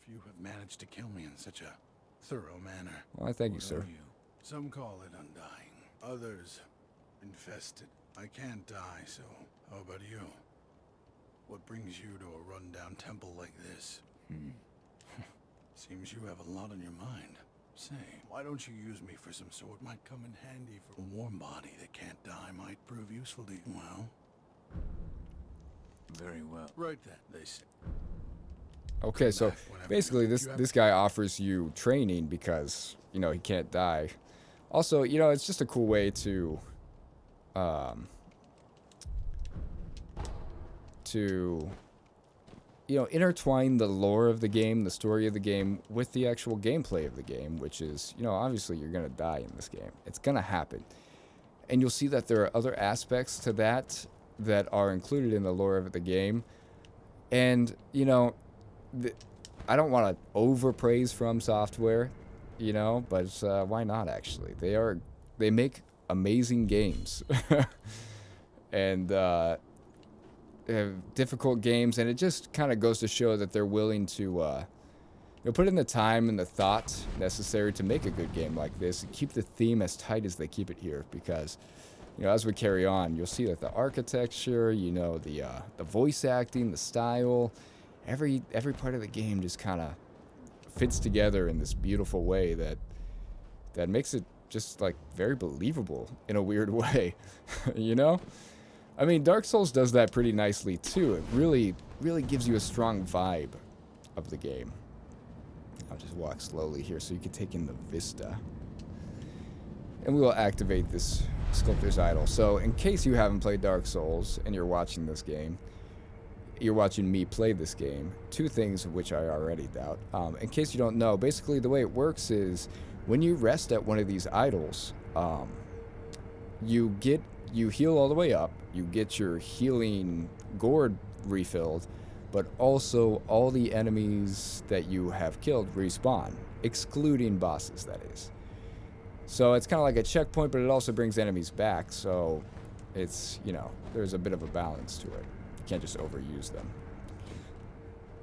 You have managed to kill me in such a thorough manner. Well, I thank you, What sir. are you? Some call it undying. Others, infested. I can't die, so how about you? What brings you to a rundown temple like this? Seems you have a lot on your mind. Say, why don't you use me for some sort? Might come in handy for a warm body that can't die. Might prove useful to you. Well, Very well. right then, they say. Okay, so Whenever basically this guy offers you training because, you know, he can't die. Also, you know, it's just a cool way to you know, intertwine the lore of the game, the story of the game, with the actual gameplay of the game, which is, you know, obviously you're going to die in this game. It's going to happen. And you'll see that there are other aspects to that that are included in the lore of the game. And, you know, I don't want to overpraise From Software, you know, but why not, actually? They make amazing games. And difficult games, and it just kind of goes to show that they're willing to you know, put in the time and the thought necessary to make a good game like this and keep the theme as tight as they keep it here, because, you know, as we carry on, you'll see that the architecture, you know, the voice acting, the style, every part of the game just kind of fits together in this beautiful way that makes it just like very believable in a weird way. You know, I mean, Dark Souls does that pretty nicely too. It really gives you a strong vibe of the game. I'll just walk slowly here so you can take in the vista. And we will activate this Sculptor's Idol. So in case you haven't played Dark Souls and you're watching this game, you're watching me play this game, two things of which I already doubt. In case you don't know, basically the way it works is when you rest at one of these idols, you heal all the way up, you get your healing gourd refilled, but also all the enemies that you have killed respawn, excluding bosses, that is. So it's kind of like a checkpoint, but it also brings enemies back, so it's, you know, there's a bit of a balance to it. You can't just overuse them.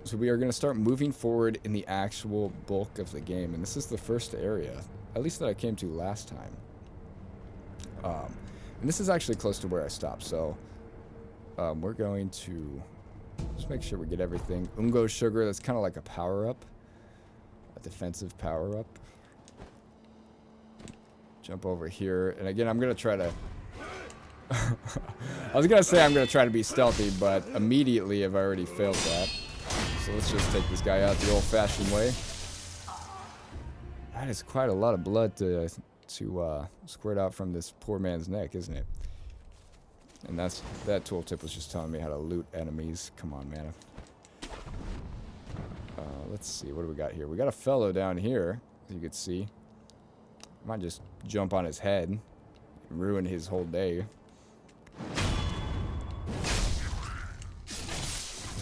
So we are going to start moving forward in the actual bulk of the game, and this is the first area, at least that I came to last time. And this is actually close to where I stopped, so we're going to just make sure we get everything. Ungo Sugar, that's kind of like a power-up, a defensive power-up. Jump over here, and again, I'm going to try to... I was going to say I'm going to try to be stealthy, but immediately I've already failed that. So let's just take this guy out the old-fashioned way. That is quite a lot of blood to squirt out from this poor man's neck, isn't it? And that tooltip was just telling me how to loot enemies. Come on, man. Let's see, what do we got here? We got a fellow down here, as you can see. I might just jump on his head and ruin his whole day.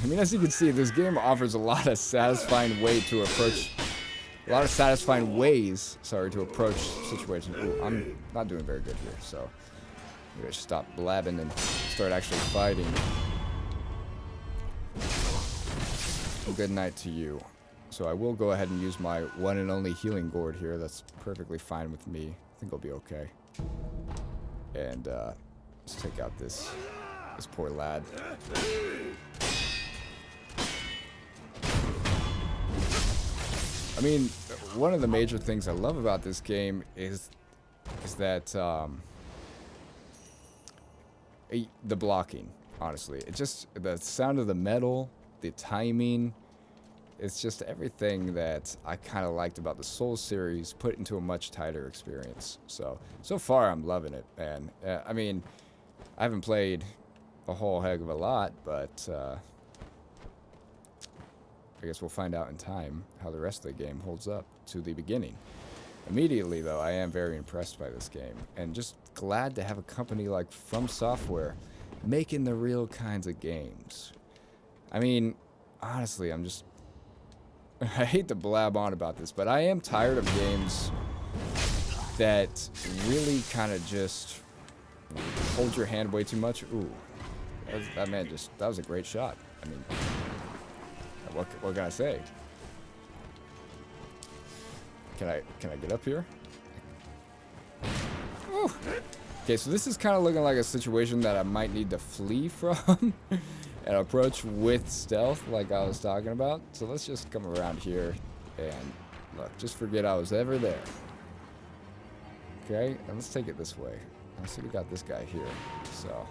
I mean, as you can see, this game offers a lot of satisfying ways to approach situations. Ooh, I'm not doing very good here, so maybe I should stop blabbing and start actually fighting. Good night to you. So I will go ahead and use my one and only healing gourd here. That's perfectly fine with me. I think I'll be okay. And let's take out this poor lad. I mean, one of the major things I love about this game is that the blocking, honestly. It just, the sound of the metal, the timing, it's just everything that I kind of liked about the Souls series put into a much tighter experience. So far I'm loving it, man. I mean, I haven't played a whole heck of a lot, but I guess we'll find out in time how the rest of the game holds up to the beginning. Immediately, though, I am very impressed by this game, and just glad to have a company like From Software making the real kinds of games. I mean, honestly, I hate to blab on about this, but I am tired of games that really kind of just hold your hand way too much. Ooh, that was a great shot. I mean, what can I say? Can I get up here? Whew. Okay, so this is kind of looking like a situation that I might need to flee from and approach with stealth like I was talking about. So let's just come around here and look, just forget I was ever there. Okay, and let's take it this way. I see we got this guy here. So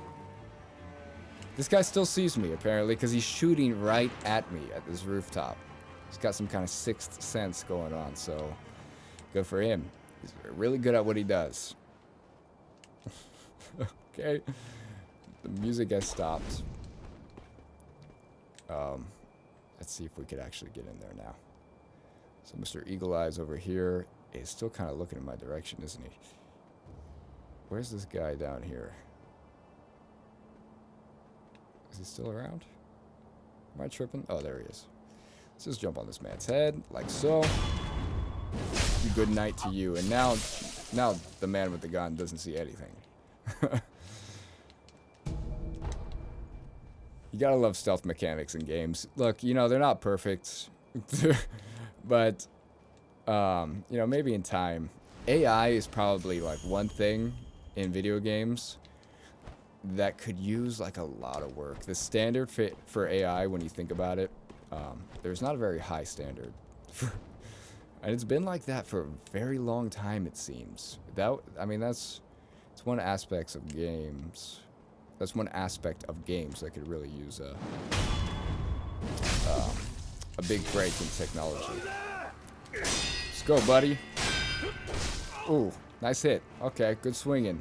this guy still sees me apparently because he's shooting right at me at this rooftop. He's got some kind of sixth sense going on, so good for him. He's really good at what he does. Okay, the music has stopped. Let's see if we could actually get in there now. So Mr. Eagle Eyes over here is still kind of looking in my direction, isn't he? Where's this guy down here? Is he still around? Am I tripping? Oh, there he is. Let's just jump on this man's head, like so. Good night to you. And now the man with the gun doesn't see anything. You gotta love stealth mechanics in games. Look, you know, they're not perfect. But, you know, maybe in time. AI is probably, like, one thing in video games that could use, like, a lot of work. The standard fit for AI, when you think about it, there's not a very high standard. And it's been like that for a very long time, it seems. I mean, it's one aspect of games. That's one aspect of games that could really use a big break in technology. Let's go, buddy. Ooh, nice hit. Okay, good swinging.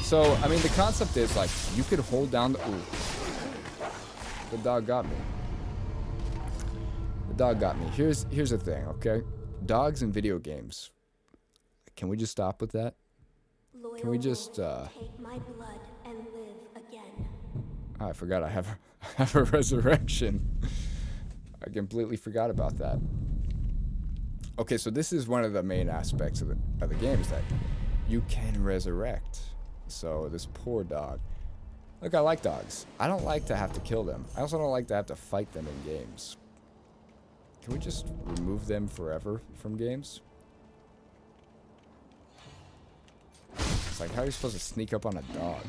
So, I mean, the concept is, like, you could hold down the... Ooh. The dog got me. The dog got me. Here's the thing, okay? Dogs in video games. Can we just stop with that? Can we just, take my blood and live again. Oh, I forgot I have a resurrection. I completely forgot about that. Okay, so this is one of the main aspects of the game, is that you can resurrect. So this poor dog. Look, I like dogs. I don't like to have to kill them. I also don't like to have to fight them in games. Can we just remove them forever from games? It's like, how are you supposed to sneak up on a dog?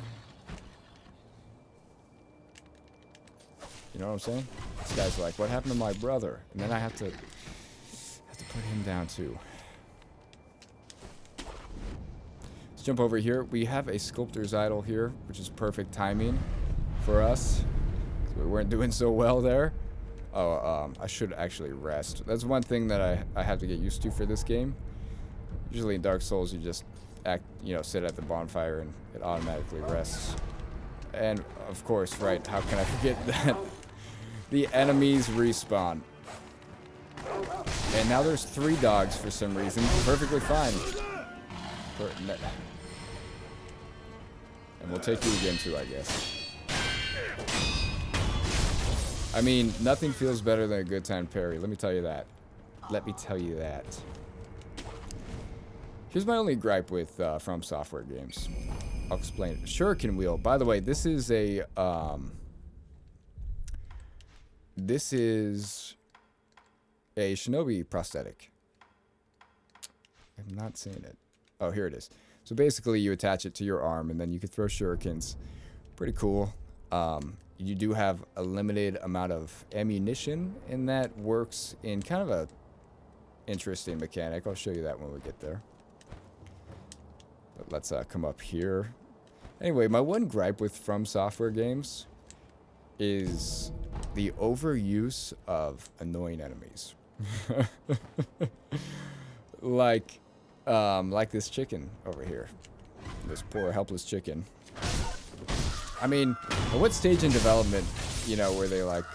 You know what I'm saying? This guy's like, what happened to my brother? And then I have to put him down too. Let's jump over here. We have a sculptor's idol here, which is perfect timing for us. We weren't doing so well there. Oh, I should actually rest. That's one thing that I have to get used to for this game. Usually in Dark Souls, you just sit at the bonfire and it automatically rests. And of course, right, how can I forget that? The enemies respawn. And now there's 3 dogs for some reason. Perfectly fine. And we'll take you again too, I guess. I mean, nothing feels better than a good time parry. Let me tell you that. Let me tell you that. Here's my only gripe with From Software games. I'll explain it. Shuriken wheel. By the way, this is a shinobi prosthetic. I'm not seeing it. Oh, here it is. So basically, you attach it to your arm, and then you can throw shurikens. Pretty cool. You do have a limited amount of ammunition, and that works in kind of a interesting mechanic. I'll show you that when we get there. But let's come up here. Anyway, my one gripe with From Software games is the overuse of annoying enemies. like this chicken over here. This poor helpless chicken. I mean, at what stage in development, were they like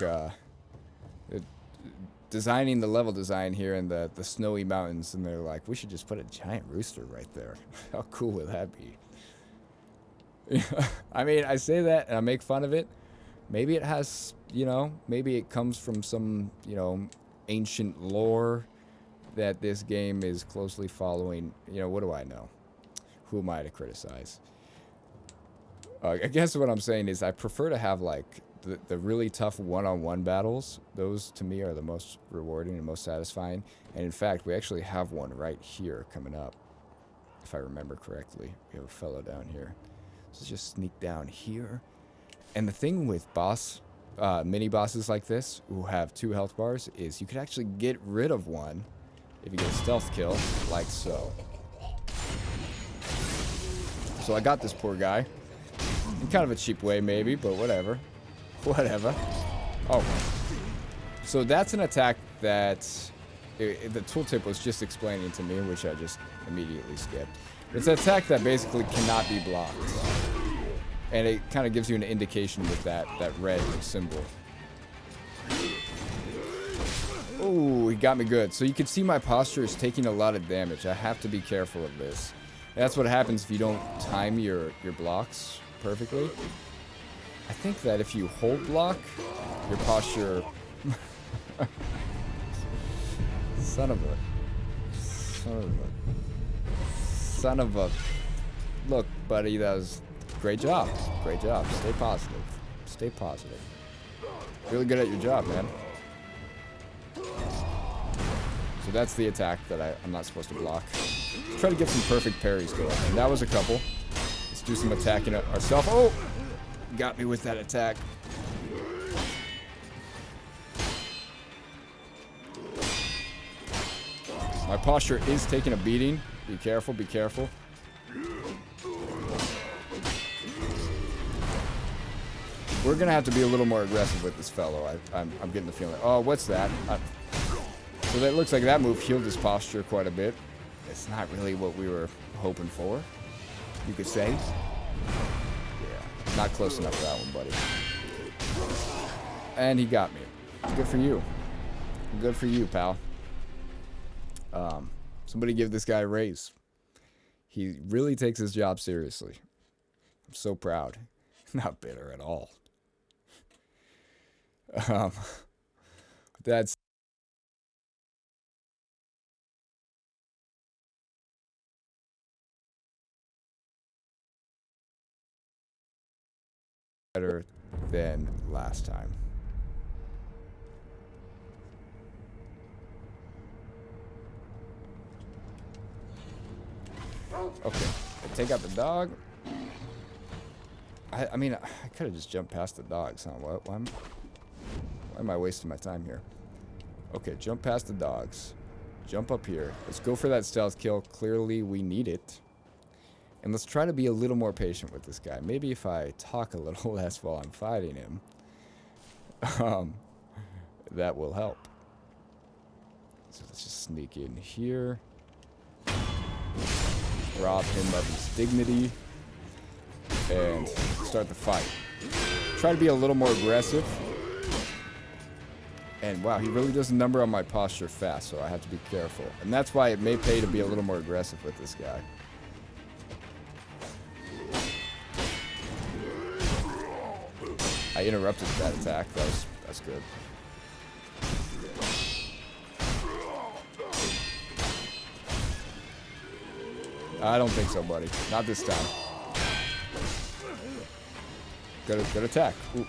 designing the level design here in the snowy mountains, and they're like, we should just put a giant rooster right there. How cool would that be? I mean, I say that and I make fun of it. Maybe it has, maybe it comes from some, ancient lore that this game is closely following. What do I know? Who am I to criticize? I guess what I'm saying is I prefer to have, like, the really tough one-on-one battles, those to me are the most rewarding and most satisfying. And in fact, we actually have one right here coming up, if I remember correctly. We have a fellow down here. So let's just sneak down here. And the thing with mini bosses like this, who have 2 health bars, is you could actually get rid of one if you get a stealth kill, like so. So I got this poor guy. In kind of a cheap way, maybe, but whatever. Whatever. Oh. So that's an attack that the tooltip was just explaining to me, which I just immediately skipped. It's an attack that basically cannot be blocked. And it kind of gives you an indication with that red symbol. Oh, he got me good. So you can see my posture is taking a lot of damage. I have to be careful of this. That's what happens if you don't time your blocks perfectly. I think that if you hold block, your posture... Son of a... Look, buddy, that was... Great job. Great job. Stay positive. Stay positive. Really good at your job, man. So that's the attack that I'm not supposed to block. Let's try to get some perfect parries going. And that was a couple. Let's do some attacking ourselves. Oh! Got me with that attack. My posture is taking a beating. Be careful, be careful. We're gonna have to be a little more aggressive with this fellow. I'm getting the feeling. Oh, what's that? So that looks like that move healed his posture quite a bit. It's not really what we were hoping for, you could say. Yeah, not close enough for that one, buddy. And he got me. Good for you. Good for you, pal. Somebody give this guy a raise. He really takes his job seriously. I'm so proud. Not bitter at all. That's better than last time. Okay, take out the dog. I mean, I could have just jumped past the dogs, huh? Why am I wasting my time here? Okay, jump past the dogs. Jump up here. Let's go for that stealth kill. Clearly, we need it. And let's try to be a little more patient with this guy. Maybe if I talk a little less while I'm fighting him, that will help. So let's just sneak in here. Rob him of his dignity. And start the fight. Try to be a little more aggressive. And wow, he really does a number on my posture fast, so I have to be careful. And that's why it may pay to be a little more aggressive with this guy. I interrupted that attack. That's good. I don't think so, buddy. Not this time. Good attack. Ooh,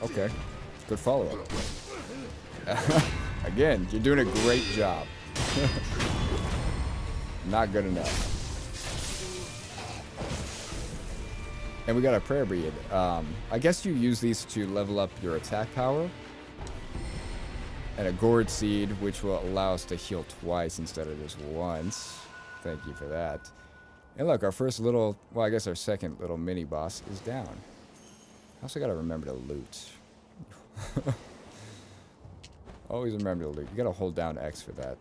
okay. Good follow-up. Again, you're doing a great job. Not good enough. And we got a prayer bead. I guess you use these to level up your attack power. And a gourd seed, which will allow us to heal twice instead of just once. Thank you for that. And look, our first little, well, I guess our second little mini boss is down. I also gotta remember to loot. Always remember to loot. You gotta hold down X for that.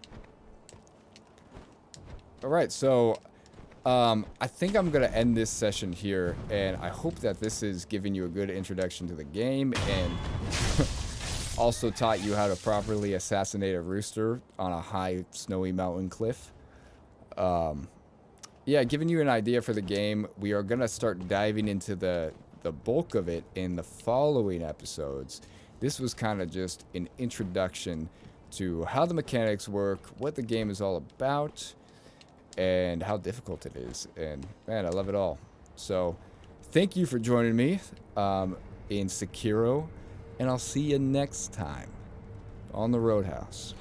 Alright, so I think I'm gonna end this session here, and I hope that this is giving you a good introduction to the game and also taught you how to properly assassinate a rooster on a high snowy mountain cliff. Yeah, giving you an idea for the game. We are gonna start diving into the bulk of it in the following episodes. This was kind of just an introduction to how the mechanics work, what the game is all about, and how difficult it is. And man, I love it all. So thank you for joining me. in Sekiro, and I'll see you next time on the Roadhouse.